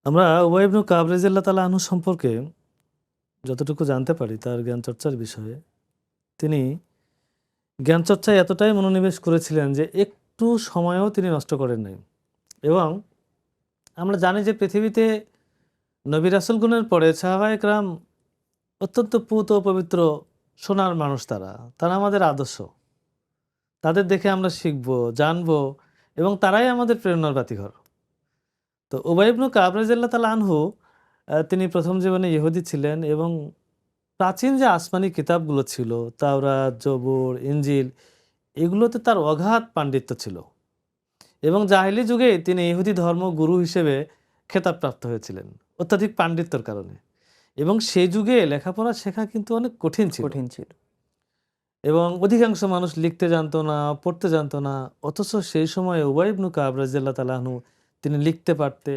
আমরা উবাই ইবনে কাব রাদিয়াল্লাহু তাআলা আনহু সম্পর্কে যতটুকু জানতে পারি তার জ্ঞান চর্চার বিষয়ে, তিনি জ্ঞান চর্চায় এতটাই মনোনিবেশ করেছিলেন যে একটু সময়ও তিনি নষ্ট করেন নাই। এবং আমরা জানি যে পৃথিবীতে নবী রাসূলগণের পরে সাহাবায়ে কেরাম অত্যন্ত পুত ও পবিত্র সোনার মানুষ তারা। তারা আমাদের আদর্শ। তাদের দেখে আমরা শিখব, জানব এবং তারাই আমাদের প্রেরণার বাতিঘর। তো উবাই ইবনে কাব রাদিয়াল্লাহু তাআলা আনহু তিনি প্রথম জীবনে ইহুদি ছিলেন এবং প্রাচীন যে আসমানি কিতাবগুলো ছিল, তাওরাত, জবুর, ইনজিল, এগুলোতে তার অগাধ পাণ্ডিত্য ছিল এবং জাহেলি যুগেই তিনি ইহুদি ধর্মগুরু হিসেবে খেতাবপ্রাপ্ত হয়েছিলেন অত্যাধিক পাণ্ডিত্যের কারণে। এবং সেই যুগে লেখাপড়া শেখা কিন্তু অনেক কঠিন ছিল কঠিন ছিল। এবং অধিকাংশ মানুষ লিখতে জানতো না, পড়তে জানতো না। অথচ সেই সময়ে উবাই ইবনে কাব রাদিয়াল্লাহু তাআলা আনহু তিনি লিখতে পারতেন।